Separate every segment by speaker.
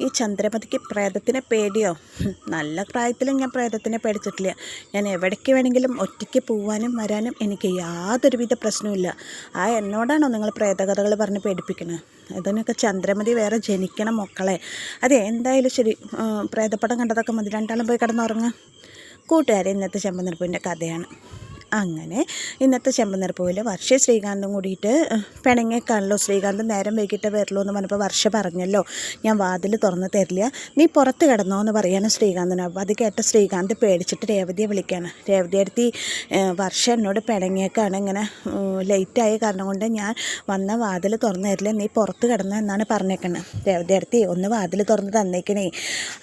Speaker 1: ഈ ചന്ദ്രമതിക്ക് പ്രേതത്തിനെ പേടിയോ? നല്ല പ്രായത്തിലും ഞാൻ പ്രേതത്തിനെ പേടിച്ചിട്ടില്ല. ഞാൻ എവിടേക്ക് വേണമെങ്കിലും ഒറ്റയ്ക്ക് പോവാനും വരാനും എനിക്ക് യാതൊരുവിധ പ്രശ്നവുമില്ല. എന്നോടാണോ നിങ്ങൾ പ്രേതകഥകൾ പറഞ്ഞ് പേടിപ്പിക്കുന്നത്? ഇതിനൊക്കെ ചന്ദ്രമതി വേറെ ജനിക്കണം മക്കളെ. അതെ, എന്തായാലും ശരി, പ്രേതപ്പടം കണ്ടതൊക്കെ മതി. രണ്ടാളും പോയി കിടന്നുറങ്ങുക. കൂട്ടുകാരെ, ഇന്നത്തെ ചെമ്പനിർപ്പൂവിൻ്റെ കഥയാണ്. അങ്ങനെ ഇന്നത്തെ ചെമ്പനിർപ്പൂവിൽ വർഷ ശ്രീകാന്തും കൂടിയിട്ട് പിണങ്ങിക്കാണല്ലോ. ശ്രീകാന്ത് നേരം വൈകിട്ട് വരുള്ളൂ എന്ന് പറഞ്ഞപ്പോൾ വർഷ പറഞ്ഞല്ലോ, ഞാൻ വാതിൽ തുറന്ന് തരില്ല, നീ പുറത്ത് കിടന്നോ എന്ന് പറയാണ് ശ്രീകാന്തിന്. അപ്പോൾ അത് കേട്ട ശ്രീകാന്ത് പേടിച്ചിട്ട് രേവതിയെ വിളിക്കുകയാണ്. രേവതി അടുത്ത് വർഷ എന്നോട് പിണങ്ങിയേക്കാണ്, ഇങ്ങനെ ലേറ്റായ കാരണം കൊണ്ട് ഞാൻ വന്ന വാതിൽ തുറന്ന് തരില്ല, നീ പുറത്ത് കിടന്നോ എന്നാണ് പറഞ്ഞേക്കുന്നത്. രേവതി അടുത്ത് ഒന്ന് വാതിൽ തുറന്ന് തന്നേക്കണേ.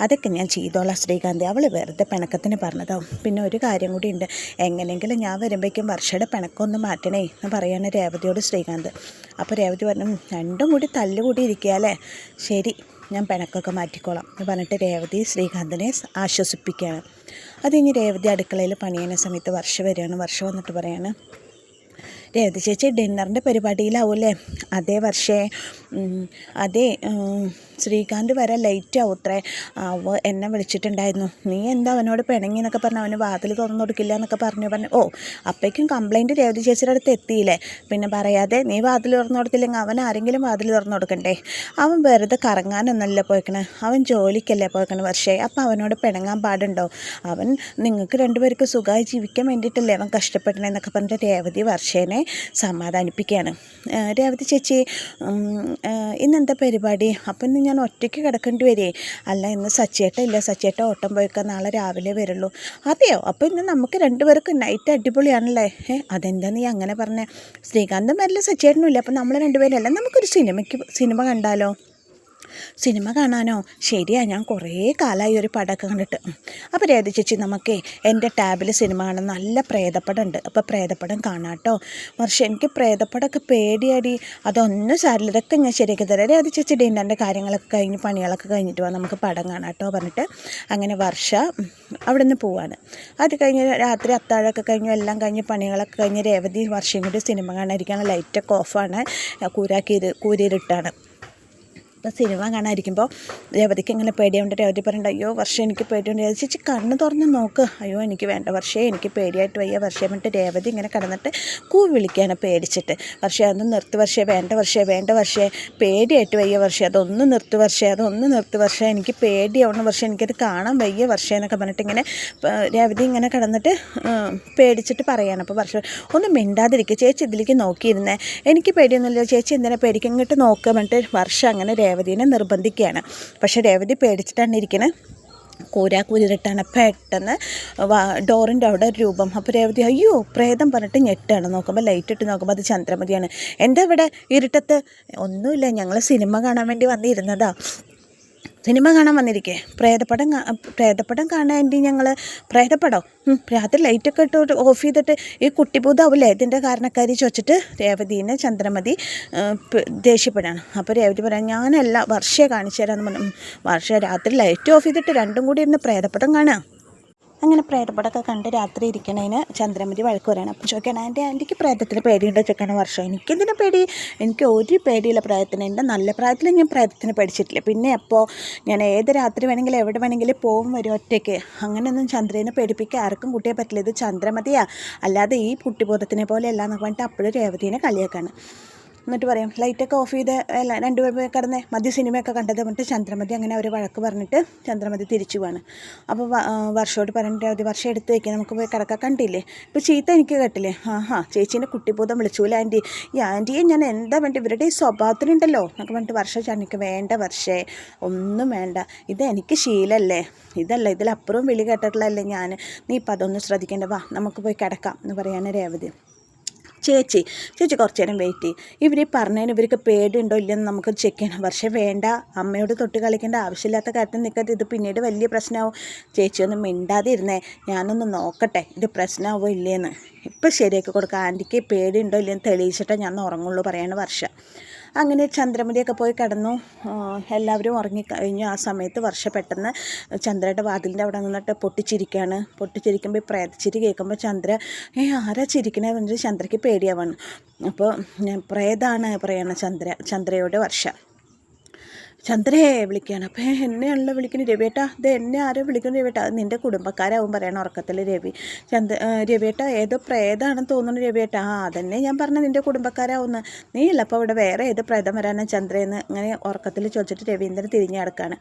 Speaker 1: അതൊക്കെ ഞാൻ ചെയ്തോളാം ശ്രീകാന്ത്, അവൾ വെറുതെ പിണക്കത്തിന് പറഞ്ഞതാവും. പിന്നെ ഒരു കാര്യം കൂടി ഉണ്ട്, എങ്ങനെയെങ്കിലും ഞാൻ വരുമ്പോഴേക്കും വർഷയുടെ പിണക്കൊന്ന് മാറ്റണേ എന്ന് പറയാണ് രേവതിയോട് ശ്രീകാന്ത്. അപ്പോൾ രേവതി പറഞ്ഞു, രണ്ടും കൂടി തല്ലുകൂടി ഇരിക്കുക അല്ലേ, ശരി ഞാൻ പിണക്കൊക്കെ മാറ്റിക്കോളാം എന്ന് പറഞ്ഞിട്ട് രേവതി ശ്രീകാന്തിനെ ആശ്വസിപ്പിക്കുകയാണ്. അത് കഴിഞ്ഞ് രേവതി അടുക്കളയിൽ പണി ചെയ്യുന്ന സമയത്ത് വർഷ വരികയാണ്. വർഷ വന്നിട്ട് പറയാണ്, രേവതി ചേച്ചി ഡിന്നറിൻ്റെ പരിപാടിയിലാവൂല്ലേ? അതേ വർഷേ, അതേ ശ്രീകാന്ത് വരാൻ ലേറ്റ് ആവൂത്രേ, എന്നെ വിളിച്ചിട്ടുണ്ടായിരുന്നു, നീ എന്താ അവനോട് പിണങ്ങി എന്നൊക്കെ പറഞ്ഞു, അവന് വാതിൽ തുറന്നു കൊടുക്കില്ല എന്നൊക്കെ പറഞ്ഞു. ഓ, അപ്പോഴേക്കും കംപ്ലയിൻറ്റ് രേവതി ചേച്ചിയുടെ അടുത്ത് എത്തിയില്ലേ, പിന്നെ പറയാതെ നീ വാതിൽ തുറന്നു കൊടുത്തില്ലെങ്കിൽ അവൻ ആരെങ്കിലും വാതിൽ തുറന്നു കൊടുക്കണ്ടേ? അവൻ വെറുതെ കറങ്ങാനൊന്നല്ല പോയിക്കണേ, അവൻ ജോലിക്കല്ലേ പോയിക്കണേ വർഷേ, അപ്പോൾ അവനോട് പിണങ്ങാൻ പാടുണ്ടോ? അവൻ നിങ്ങൾക്ക് രണ്ടുപേർക്ക് സുഖമായി ജീവിക്കാൻ വേണ്ടിയിട്ടല്ലേ അവൻ കഷ്ടപ്പെടണേ എന്നൊക്കെ പറഞ്ഞിട്ട് രേവതി വർഷേനെ സമാധാനിപ്പിക്കുകയാണ്. രേവതി ചേച്ചി, ഇന്നെന്താ പരിപാടി? അപ്പം ഇന്ന് ഞാൻ ഒറ്റയ്ക്ക് കിടക്കേണ്ടി വരേ? അല്ല, ഇന്ന് സച്ചേട്ട ഇല്ല, സച്ചേട്ട ഓട്ടം പോയിക്കാൻ നാളെ രാവിലെ വരുള്ളൂ. അതെയോ? അപ്പോൾ ഇന്ന് നമുക്ക് രണ്ടുപേർക്ക് നൈറ്റ് അടിപൊളിയാണല്ലേ? അതെന്താ നീ അങ്ങനെ പറഞ്ഞേ? ശ്രീകാന്തും വരില്ല, സച്ചേട്ടനും ഇല്ല, അപ്പം നമ്മൾ രണ്ടുപേരല്ല, നമുക്കൊരു സിനിമ കണ്ടാലോ? സിനിമ കാണാനോ? ശരിയാ, ഞാൻ കുറേ കാലമായി ഒരു പടമൊക്കെ കണ്ടിട്ട്. അപ്പോൾ രേവതി ചേച്ചി, നമുക്കേ എൻ്റെ ടാബിൽ സിനിമ കാണാൻ നല്ല പ്രേതപ്പടം ഉണ്ട്, അപ്പോൾ പ്രേതപ്പടം കാണാട്ടോ. വർഷം എനിക്ക് പ്രേതപ്പടമൊക്കെ പേടിയാടി. അതൊന്നും സാരില്ല, ഇതൊക്കെ ഞാൻ ശരിയാക്കി തരാം. രേവതി ചേച്ചി ഡിന്നറിൻ്റെ കാര്യങ്ങളൊക്കെ കഴിഞ്ഞ് പണികളൊക്കെ കഴിഞ്ഞിട്ട് വാ, നമുക്ക് പടം കാണാട്ടോ പറഞ്ഞിട്ട് അങ്ങനെ വർഷ അവിടെ നിന്ന് പോവാണ്. അത് കഴിഞ്ഞ് രാത്രി അത്താഴമൊക്കെ കഴിഞ്ഞു, എല്ലാം കഴിഞ്ഞ് പണികളൊക്കെ കഴിഞ്ഞ് രേവതി വർഷയും കൂടി സിനിമ കാണാതിരിക്കുകയാണ്. ലൈറ്റൊക്കെ ഓഫാണ്, കൂരിയിട്ടാണ്. അപ്പോൾ സിനിമ കാണാതിരിക്കുമ്പോൾ രേവതിക്ക് ഇങ്ങനെ പേടിയുണ്ട്. രേവതി പറയണ്ട, അയ്യോ വർഷം എനിക്ക് പേടിയുണ്ട്. രേവതി ചേച്ചി കണ്ണ് തുറന്ന് നോക്ക്. അയ്യോ എനിക്ക് വേണ്ട വർഷേ, എനിക്ക് പേടിയായിട്ട് വയ്യ വർഷേ പറഞ്ഞിട്ട് രേവതി ഇങ്ങനെ കിടന്നിട്ട് വിളിക്കുകയാണ് പേടിച്ചിട്ട്. വർഷേ, അതൊന്നും നിർത്ത് വർഷേ, വേണ്ട വർഷേ, വേണ്ട വർഷേ, പേടിയായിട്ട് വയ്യ വർഷേ, അതൊന്ന് നിർത്ത് വർഷേ, അതൊന്ന് നിർത്ത് വർഷേ, എനിക്ക് പേടിയാവണം വർഷേ, എനിക്കത് കാണാൻ വയ്യ വർഷേ എന്നൊക്കെ പറഞ്ഞിട്ട് ഇങ്ങനെ രേവതി ഇങ്ങനെ കിടന്നിട്ട് പേടിച്ചിട്ട് പറയാണ്. അപ്പോൾ വർഷം, ഒന്ന് മിണ്ടാതിരിക്കുക ചേച്ചി, ഇതിലേക്ക് നോക്കിയിരുന്നേ, എനിക്ക് പേടിയൊന്നുമില്ല ചേച്ചി, എന്തിനാ പേടിക്കുക, ഇങ്ങോട്ട് നോക്കുക പറഞ്ഞിട്ട് വർഷം അങ്ങനെ രേവതിനെ നിർബന്ധിക്കുകയാണ്. പക്ഷേ രേവതി പേടിച്ചിട്ടാണ് ഇരിക്കുന്നത്. കൂരിട്ടാണ്. പെട്ടെന്ന് ഡോറിൻ്റെ അവിടെ ഒരു രൂപം. അപ്പോൾ രേവതി അയ്യോ പ്രേതം പറഞ്ഞിട്ട് ഞെട്ടാണ്. നോക്കുമ്പോൾ ലൈറ്റ് ഇട്ട് നോക്കുമ്പോൾ അത് ചന്ദ്രമതിയാണ്. എന്താ ഇവിടെ ഇരുട്ടത്ത്? ഒന്നുമില്ല, ഞങ്ങൾ സിനിമ കാണാൻ വേണ്ടി വന്നിരുന്നതാ. സിനിമ കാണാൻ വന്നിരിക്കേ? പ്രേതപ്പടം കാണാൻ വേണ്ടി ഞങ്ങൾ പ്രേതപ്പടം രാത്രി ലൈറ്റൊക്കെ ഇട്ട് ഓഫ് ചെയ്തിട്ട് ഈ കുട്ടിഭൂതാവില്ലേ ഇതിൻ്റെ കാരണക്കാരി ചോദിച്ചിട്ട് രേവതീനെ ചന്ദ്രമതി ദേഷ്യപ്പെടാണ്. അപ്പോൾ രേവതി പറയാം, ഞാനല്ല വർഷയെ കാണിച്ചു തരാമെന്ന് പറഞ്ഞു. വർഷ രാത്രി ലൈറ്റ് ഓഫ് ചെയ്തിട്ട് രണ്ടും കൂടി ഇരുന്ന് പ്രേതപ്പടം കാണാം. അങ്ങനെ പ്രേതപ്പടമൊക്കെ കണ്ട് രാത്രി ഇരിക്കണതിന് ചന്ദ്രമതി വഴക്ക് പറയണം. അപ്പം ചോദിക്കണം, ആൻറ്റിക്ക് പ്രേതത്തിന് പേടിയുണ്ടോ ചോദിക്കണ വർഷം. എനിക്കെന്തിനാ പേടി? എനിക്ക് ഒരു പേടിയില്ല പ്രേതത്തിന്. എൻ്റെ നല്ല പ്രായത്തിൽ ഞാൻ പ്രേതത്തിന് പേടിച്ചിട്ടില്ല. പിന്നെ എപ്പോൾ ഞാൻ ഏത് രാത്രി വേണമെങ്കിലും എവിടെ വേണമെങ്കിലും പോകും വരും ഒറ്റയ്ക്ക്. അങ്ങനെയൊന്നും ചന്ദ്രനെ പേടിപ്പിക്കാൻ ആർക്കും കുട്ടിയെ പറ്റില്ല. ഇത് ചന്ദ്രമതിയാണ്, അല്ലാതെ ഈ കുട്ടിബോധത്തിനെ പോലെ അല്ല എന്നൊക്കെ പറഞ്ഞിട്ട് അപ്പോഴും രേവതീനെ കളിയാക്കാണ്. എന്നിട്ട് പറയും, ലൈറ്റൊക്കെ ഓഫ് ചെയ്ത് രണ്ടുപേർ പോയി കിടന്നേ, മദ്യ സിനിമയൊക്കെ കണ്ടത് പറഞ്ഞിട്ട് ചന്ദ്രമതി അങ്ങനെ അവർ വഴക്ക് പറഞ്ഞിട്ട് ചന്ദ്രമതി തിരിച്ചു പോവാണ്. അപ്പോൾ വർഷയോട് പറഞ്ഞിട്ട് അത് വർഷം എടുത്ത് വയ്ക്കുക, നമുക്ക് പോയി കിടക്കാൻ. കണ്ടില്ലേ ഇപ്പോൾ ചീത്ത എനിക്ക് കേട്ടില്ലേ? ചേച്ചീൻ്റെ കുട്ടിബോധം വിളിച്ചൂല ആൻറ്റി. ഈ ആൻറ്റിയെ ഞാൻ എന്താ വേണ്ട, ഇവരുടെ ഈ സ്വഭാവത്തിനുണ്ടല്ലോ എന്നൊക്കെ പറഞ്ഞിട്ട് വർഷം ചണിക്ക് വേണ്ട വർഷേ, ഒന്നും വേണ്ട, ഇത് എനിക്ക് ശീലമല്ലേ, ഇതല്ല ഇതിലപ്പുറവും വിളി കേട്ടിട്ടുള്ളതല്ലേ ഞാൻ, നീ ഇപ്പം അതൊന്നും ശ്രദ്ധിക്കേണ്ട, വാ നമുക്ക് പോയി കിടക്കാം എന്ന് പറയാൻ രേവതി. ചേച്ചി കുറച്ച് നേരം വെയിറ്റ് ചെയ്യും, ഇവർ പറഞ്ഞതിന് ഇവർക്ക് പേടിയുണ്ടോ ഇല്ലെന്ന് നമുക്ക് ചെക്ക് ചെയ്യണം. പക്ഷേ വേണ്ട, അമ്മയോട് തൊട്ട് കളിക്കേണ്ട ആവശ്യമില്ലാത്ത കാര്യത്തിൽ നിൽക്കാതെ, ഇത് പിന്നീട് വലിയ പ്രശ്നമാവും. ചേച്ചി ഒന്നും മിണ്ടാതെ ഇരുന്നേ, ഞാനൊന്ന് നോക്കട്ടെ ഇത് പ്രശ്നമാവോ ഇല്ലേന്ന്. ഇപ്പം ശരിയാക്കി കൊടുക്കുക, ആൻറ്റിക്ക് പേടിയുണ്ടോ ഇല്ലെന്ന് തെളിയിച്ചിട്ടേ ഞാൻ ഉറങ്ങുള്ളൂ പറയാണ് വർഷ. അങ്ങനെ ചന്ദ്രമതിയൊക്കെ പോയി കിടന്നു. എല്ലാവരും ഉറങ്ങിക്കഴിഞ്ഞു. ആ സമയത്ത് വർഷ പെട്ടെന്ന് ചന്ദ്രയുടെ വാതിലിൻ്റെ അവിടെ നിന്നിട്ട് പൊട്ടിച്ചിരിക്കുകയാണ്. പൊട്ടിച്ചിരിക്കുമ്പോൾ ഈ പ്രേതച്ചിരി കേൾക്കുമ്പോൾ ചന്ദ്ര ആരാ ചിരിക്കണേ പറഞ്ഞിട്ട് ചന്ദ്രയ്ക്ക് പേടിയാവാണ്. അപ്പോൾ ഞാൻ പ്രേതാണ് പറയണ ചന്ദ്രയോട് വർഷ. ചന്ദ്രയെ വിളിക്കുകയാണ്. അപ്പോൾ എന്നെയാണല്ലോ വിളിക്കുന്നത് രവിയേട്ടാ, ഇത് എന്നെ ആരോ വിളിക്കുന്നു രവിയേട്ടാ, അത് നിൻ്റെ കുടുംബക്കാരാവും പറയണം ഉറക്കത്തിൽ രവി. രവിയേട്ടാ ഏതോ പ്രേതാണെന്ന് തോന്നുന്നു രവിയേട്ടാ. അതന്നെ ഞാൻ പറഞ്ഞ നിൻ്റെ കുടുംബക്കാരാവുമെന്ന്. നീ ഇല്ല അപ്പോൾ ഇവിടെ വേറെ ഏത് പ്രേതം വരാനാണ് ചന്ദ്രയെന്ന് ഇങ്ങനെ ഉറക്കത്തിൽ ചോദിച്ചിട്ട് രവീന്ദ്രൻ തിരിഞ്ഞു കിടക്കുകയാണ്.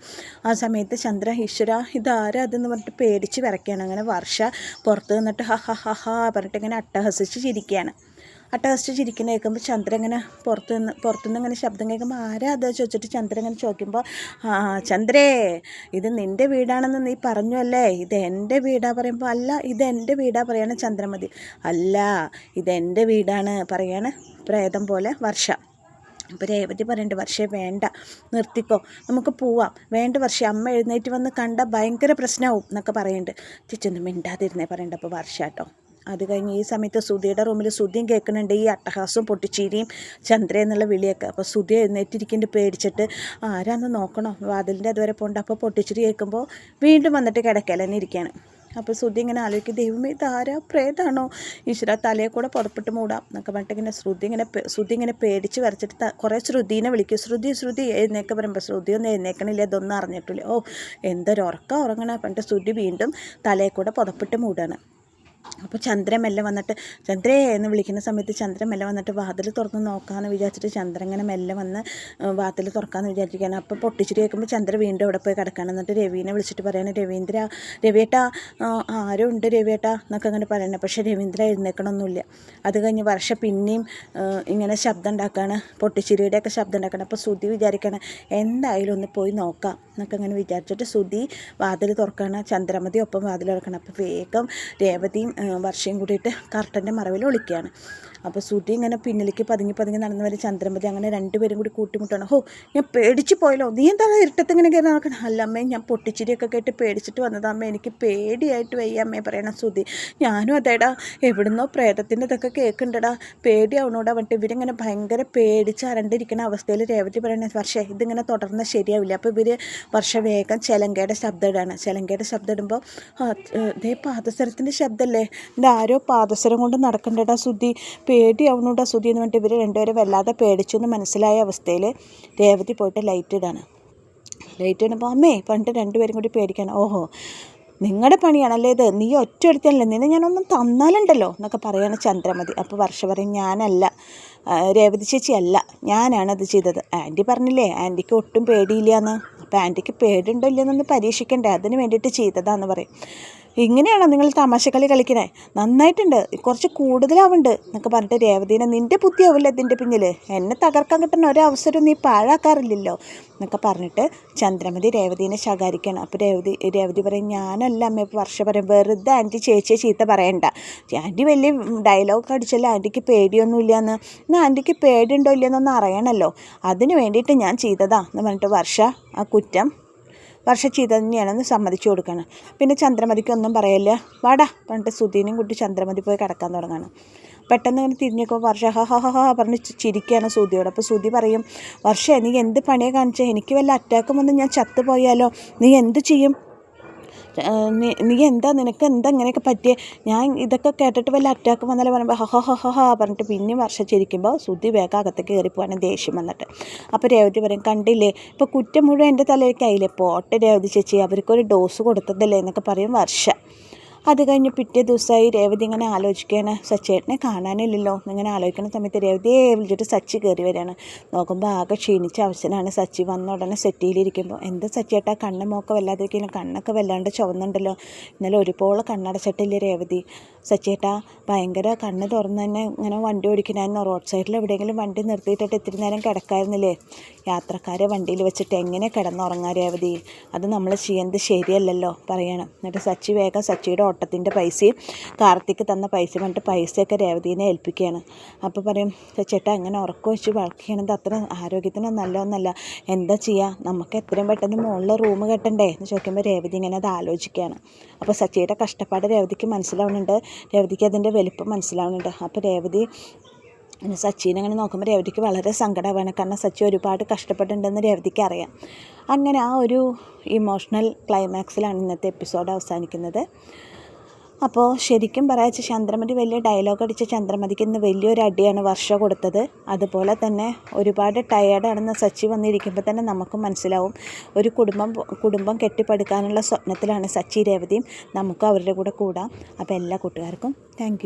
Speaker 1: ആ സമയത്ത് ചന്ദ്ര ഈശ്വര ഇതാരാ അതെന്ന് പറഞ്ഞിട്ട് പേടിച്ച് വിറയ്ക്കുകയാണ്. അങ്ങനെ വർഷ പുറത്ത് നിന്നിട്ട് ഹ ഹ ഹ ഹ പറഞ്ഞിട്ട് ഇങ്ങനെ അട്ടഹസിച്ച് ചിരിക്കുകയാണ്. അട്ടഹസിച്ച് ചിരിക്കുന്ന കേൾക്കുമ്പോൾ ചന്ദ്ര ഇങ്ങനെ പുറത്തുനിന്ന് ഇങ്ങനെ ശബ്ദം കേൾക്കുമ്പോൾ ആരാ അത് ചോദിച്ചിട്ട് ചന്ദ്ര ഇങ്ങനെ ചോദിക്കുമ്പോൾ ചന്ദ്രേ ഇത് നിൻ്റെ വീടാണെന്ന് നീ പറഞ്ഞു അല്ലേ, ഇത് എൻ്റെ വീടാ പറയുമ്പോൾ അല്ല ഇത് എൻ്റെ വീടാ പറയാണ് ചന്ദ്രമതി. അല്ല ഇതെൻ്റെ വീടാണ് പറയാണ് പ്രേതം പോലെ വർഷ. അപ്പോൾ രേവതി പറയണ്ട് വർഷേ വേണ്ട നിർത്തിക്കോ, നമുക്ക് പോവാം, വേണ്ട വർഷേ അമ്മ എഴുന്നേറ്റ് വന്ന് കണ്ട ഭയങ്കര പ്രശ്നമാവും എന്നൊക്കെ പറയുന്നുണ്ട്. ചേച്ചൊന്നും മിണ്ടാതിരുന്നേ പറയണ്ട. അപ്പോൾ വർഷ കേട്ടോ. അത് കഴിഞ്ഞ് ഈ സമയത്ത് സുധിയുടെ റൂമിൽ സുധിയും കേൾക്കുന്നുണ്ട് ഈ അട്ടഹാസവും പൊട്ടിച്ചീരിയും ചന്ദ്ര എന്നുള്ള വിളിയൊക്കെ. അപ്പോൾ സുധി എഴുന്നേറ്റിരിക്കുന്നുണ്ട് പേടിച്ചിട്ട്. ആരാന്ന് നോക്കണോ, വാതിലിൻ്റെ അതുവരെ പോകണ്ട. അപ്പോൾ പൊട്ടിച്ചിരി കേൾക്കുമ്പോൾ വീണ്ടും വന്നിട്ട് കിടക്കലെന്നെ ഇരിക്കുകയാണ്. അപ്പോൾ സുധി ഇങ്ങനെ ആലോചിക്കും ദൈവമേ ഇതാരാ പ്രേതാണോ ഈശ്വര, തലയെ കൂടെ പുറപ്പെട്ട് മൂടാം എന്നൊക്കെ പറഞ്ഞിട്ട് ഇങ്ങനെ ശ്രുതി ഇങ്ങനെ പേടിച്ച് വരച്ചിട്ട് കുറേ ശ്രുതിനെ വിളിക്കും. ശ്രുതി എഴുന്നേക്ക് പറയുമ്പോൾ ശ്രുതി ഒന്നും എഴുന്നേക്കണില്ല, ഇതൊന്നും അറിഞ്ഞിട്ടില്ല. ഓ എന്തൊരു ഉറങ്ങണ പറഞ്ഞിട്ട് ശ്രുതി വീണ്ടും തലയെ കൂടെ പുറപ്പെട്ട് മൂടാണ്. അപ്പോൾ ചന്ദ്രൻ മെല്ലെ വന്നിട്ട് ചന്ദ്രേ എന്ന് വിളിക്കുന്ന സമയത്ത് ചന്ദ്രൻ മെല്ലെ വന്നിട്ട് വാതിൽ തുറന്ന് നോക്കാമെന്ന് വിചാരിച്ചിട്ട് ചന്ദ്രൻ ഇങ്ങനെ മെല്ലെ വന്ന് വാതിൽ തുറക്കാമെന്ന് വിചാരിക്കുകയാണ്. അപ്പോൾ പൊട്ടിച്ചിട്ട് കേൾക്കുമ്പോൾ ചന്ദ്രൻ വീണ്ടും അവിടെ പോയി കിടക്കുകയാണ്. എന്നിട്ട് രവീനെ വിളിച്ചിട്ട് പറയാണ് രവിയേട്ടാ ആരും ഉണ്ട് രവിയേട്ടാ എന്നൊക്കെ അങ്ങനെ പറയണേ. പക്ഷേ രവീന്ദ്ര എഴുന്നേക്കണമൊന്നുമില്ല. അത് കഴിഞ്ഞ് വർഷ പിന്നെയും ഇങ്ങനെ ശബ്ദം ഉണ്ടാക്കുകയാണ്, പൊട്ടിച്ചിരിയുടെയൊക്കെ ശബ്ദം ഉണ്ടാക്കണം. അപ്പോൾ സുധി വിചാരിക്കണം എന്തായാലും ഒന്ന് പോയി നോക്കാം എന്നൊക്കെ അങ്ങനെ വിചാരിച്ചിട്ട് സുധി വാതിൽ തുറക്കുകയാണ്. ചന്ദ്രമതി ഒപ്പം വാതിൽ തുറക്കണം. അപ്പോൾ വേഗം രേവതിയും വർഷയും കൂടിയിട്ട് കർട്ടൻ്റെ മറവിൽ ഒളിക്കുകയാണ്. അപ്പോൾ സുധി ഇങ്ങനെ പിന്നിലേക്ക് പതുങ്ങി നടന്നു വരെ ചന്ദ്രമതി അങ്ങനെ രണ്ടുപേരും കൂടി കൂട്ടിമുട്ടാണ്. ഹോ ഞാൻ പേടിച്ച് പോയല്ലോ, നീ എന്താ ഇരുട്ടത്ത് ഇങ്ങനെ കയറി നടക്കണം. അല്ല അമ്മേ ഞാൻ പൊട്ടിച്ചിരിയൊക്കെ കേട്ട് പേടിച്ചിട്ട് വന്നതാമ്മേ, എനിക്ക് പേടിയായിട്ട് വയ്യ അമ്മേ പറയണം സുധി. ഞാനും അതേടാ എവിടുന്നോ പ്രേതത്തിൻ്റെ ഇതൊക്കെ കേൾക്കുന്നുണ്ടടാ, പേടിയാവണോടാ പറഞ്ഞിട്ട് ഇവരിങ്ങനെ ഭയങ്കര പേടിച്ച് അരണ്ടിരിക്കുന്ന അവസ്ഥയിൽ രേവതി പറയണ വർഷേ ഇതിങ്ങനെ തുടർന്ന് ശരിയാവില്ല. അപ്പോൾ ഇവർ വർഷ വേഗം ചെലങ്കയുടെ ശബ്ദം ഇടാണ്. ചെലങ്കയുടെ ശബ്ദം ഇടുമ്പോൾ ഇതേ പാദസരത്തിൻ്റെ ശബ്ദമല്ലേ, എൻ്റെ ആരോ പാദസരം കൊണ്ട് നടക്കണ്ടടാ സുധി, പേടിയാവണോടാ സുധി എന്ന് പറഞ്ഞിട്ട് ഇവർ രണ്ടുപേരും വല്ലാതെ പേടിച്ചു എന്ന് മനസ്സിലായ അവസ്ഥയിൽ രേവതി പോയിട്ട് ലൈറ്റ് ഇടാണ്. ലൈറ്റ് ഇടുമ്പോൾ അമ്മേ പറഞ്ഞിട്ട് രണ്ടുപേരും കൂടി പേടിക്കണം. ഓഹോ നിങ്ങളുടെ പണിയാണല്ലേ ഇത്, നീ ഒറ്റ എടുത്തല്ലേ, നിന്നെ ഞാനൊന്നും തന്നാലുണ്ടല്ലോ എന്നൊക്കെ പറയാണ് ചന്ദ്രമതി. അപ്പോൾ വർഷ പറയും ഞാനല്ല രേവതി ചേച്ചി അല്ല, ഞാനാണത് ചെയ്തത്. ആൻറ്റി പറഞ്ഞില്ലേ ആൻറ്റിക്ക് ഒട്ടും പേടിയില്ലയെന്ന്, അപ്പോൾ ആൻറ്റിക്ക് പേടിയുണ്ടോ ഇല്ലയെന്നൊന്ന് പരീക്ഷിക്കണ്ടേ, അതിന് വേണ്ടിയിട്ട് ചെയ്തതാന്ന് പറയും. ഇങ്ങനെയാണോ നിങ്ങൾ തമാശക്കളി കളിക്കണേ, നന്നായിട്ടുണ്ട്, കുറച്ച് കൂടുതലാവുന്നുണ്ട് എന്നൊക്കെ പറഞ്ഞിട്ട് രേവതീനെ നിൻ്റെ ബുദ്ധിയാവില്ല ഇതിൻ്റെ പിന്നിൽ, എന്നെ തകർക്കാൻ കിട്ടുന്ന ഒരവസരം നീ പാഴാക്കാറില്ലല്ലോ എന്നൊക്കെ പറഞ്ഞിട്ട് ചന്ദ്രമതി രേവതീനെ ശകാരിക്കണം. അപ്പോൾ രേവതി പറയും ഞാനല്ല അമ്മ. ഇപ്പോൾ വർഷ പറയും വെറുതെ ആൻറ്റി ചേച്ചിയെ ചീത്ത പറയണ്ട, ആൻറ്റി വലിയ ഡയലോഗ് അടിച്ചല്ലോ ആൻറ്റിക്ക് പേടിയൊന്നുമില്ല എന്ന്, എന്നാൽ ആൻറ്റിക്ക് പേടിയുണ്ടോ ഇല്ലയെന്നൊന്ന് അറിയണമല്ലോ, അതിന് വേണ്ടിയിട്ട് ഞാൻ ചെയ്തതാ എന്ന് പറഞ്ഞിട്ട് വർഷ ആ കുറ്റം വർഷ ചെയ്ത് തന്നെയാണെന്ന് സമ്മതിച്ചു കൊടുക്കണം. പിന്നെ ചന്ദ്രമതിക്ക് ഒന്നും പറയല്ല, വാടാ പറഞ്ഞിട്ട് സുധീനെയും കൂട്ടി ചന്ദ്രമതി പോയി കിടക്കാൻ തുടങ്ങണം. പെട്ടെന്ന് ഇങ്ങനെ തിരിഞ്ഞേക്കോ വർഷ ഹ പറഞ്ഞ് ചിരിക്കുകയാണ് സുധിയോട്. അപ്പോൾ സുധി പറയും വർഷ നീ എന്ത് പണിയാണ് കാണിച്ചത്, എനിക്ക് വല്ല അറ്റാക്കും വന്ന് ഞാൻ ചത്തുപോയാലോ, നീ എന്ത് ചെയ്യും, നീ എന്താ നിനക്ക് എന്താ ഇങ്ങനെയൊക്കെ പറ്റിയേ, ഞാൻ ഇതൊക്കെ കേട്ടിട്ട് വല്ല അറ്റാക്ക് വന്നാലേ പറയുമ്പോൾ ഹ പറഞ്ഞിട്ട് പിന്നെയും വർഷം ചിരിക്കുമ്പോൾ സുധി വേഗം അകത്തേക്ക് കയറിപ്പോവാണ് ദേഷ്യം വന്നിട്ട്. അപ്പോൾ രേവതി പറയും കണ്ടില്ലേ ഇപ്പോൾ കുറ്റം മുഴുവൻ എൻ്റെ തലയിലേക്കായില്ലേ, പോട്ടെ രേവതി ചേച്ചി അവർക്കൊരു ഡോസ് കൊടുത്തതല്ലേ എന്നൊക്കെ പറയും വർഷ. അത് കഴിഞ്ഞ് പിറ്റേ ദിവസമായി രേവതി ഇങ്ങനെ ആലോചിക്കുകയാണ്, സച്ചേട്ടനെ കാണാനില്ലല്ലോ എന്നിങ്ങനെ ആലോചിക്കുന്ന സമയത്ത് രേവതിയെ വിളിച്ചിട്ട് സച്ചി കയറി വരികയാണ്. നോക്കുമ്പോൾ ആകെ ക്ഷീണിച്ച അവസരമാണ്. സച്ചി വന്ന ഉടനെ സെറ്റിയിലിരിക്കുമ്പോൾ എന്താ സച്ചേട്ടാ കണ്ണ് മോക്കെ വല്ലാതിരിക്കണം, കണ്ണൊക്കെ വല്ലാണ്ട് ചുവന്നുണ്ടല്ലോ, ഇന്നലെ ഒരുപോലെ കണ്ണടച്ചിട്ടില്ലേ രേവതി. സച്ചേട്ടാ ഭയങ്കര കണ്ണ് തുറന്ന് തന്നെ ഇങ്ങനെ വണ്ടി ഓടിക്കണമായിരുന്നു, റോഡ് സൈഡിൽ എവിടെയെങ്കിലും വണ്ടി നിർത്തിയിട്ടിട്ട് ഇത്തിരി നേരം കിടക്കായിരുന്നില്ലേ, യാത്രക്കാരെ വണ്ടിയിൽ വെച്ചിട്ട് എങ്ങനെ കിടന്നുറങ്ങാൻ രേവതി, അത് നമ്മൾ ചെയ്യുന്നത് ശരിയല്ലല്ലോ പറയണം. എന്നിട്ട് സച്ചി വേഗം സച്ചിയുടെ ഓട്ടത്തിൻ്റെ പൈസയും കാർത്തിക്ക് തന്ന പൈസ പറഞ്ഞിട്ട് പൈസയൊക്കെ രേവതീനെ ഏൽപ്പിക്കുകയാണ്. അപ്പോൾ പറയും ചേട്ടാ അങ്ങനെ ഉറക്കം വെച്ച് വർക്ക് ചെയ്യണത് അത്ര ആരോഗ്യത്തിന് നല്ലതൊന്നല്ല, എന്താ ചെയ്യുക, നമുക്ക് എത്രയും പെട്ടെന്ന് മുകളിൽ റൂം കെട്ടണ്ടേ എന്ന് ചോദിക്കുമ്പോൾ രേവതി ഇങ്ങനെ അത് ആലോചിക്കുകയാണ്. അപ്പോൾ സച്ചിയുടെ കഷ്ടപ്പാട് രേവതിക്ക് മനസ്സിലാവുന്നുണ്ട്, രേവതിക്ക് അതിൻ്റെ വലിപ്പം മനസ്സിലാവുന്നുണ്ട്. അപ്പോൾ രേവതി സച്ചിനെ അങ്ങനെ നോക്കുമ്പോൾ രേവതിക്ക് വളരെ സങ്കടമാണ്, കാരണം സച്ചി ഒരുപാട് കഷ്ടപ്പെട്ടിട്ടുണ്ടെന്ന് രേവതിക്ക് അറിയാം. അങ്ങനെ ആ ഒരു ഇമോഷണൽ ക്ലൈമാക്സിലാണ് ഇന്നത്തെ എപ്പിസോഡ് അവസാനിക്കുന്നത്. അപ്പോൾ ശരിക്കും പറയാച്ച ചന്ദ്രമതി വലിയ ഡയലോഗ് അടിച്ച ചന്ദ്രമതിക്ക് ഇന്ന് വലിയൊരു അടിയാണ് വർഷ കൊടുത്തത്. അതുപോലെ തന്നെ ഒരുപാട് ടയേർഡാണെന്ന് സച്ചി വന്നിരിക്കുമ്പോൾ തന്നെ നമുക്കും മനസ്സിലാവും. ഒരു കുടുംബം കെട്ടിപ്പടുക്കാനുള്ള സ്വപ്നത്തിലാണ് സച്ചി രേവതിയും. നമുക്കും അവരുടെ കൂടെ കൂടാം. അപ്പോൾ എല്ലാ കൂട്ടുകാർക്കും താങ്ക്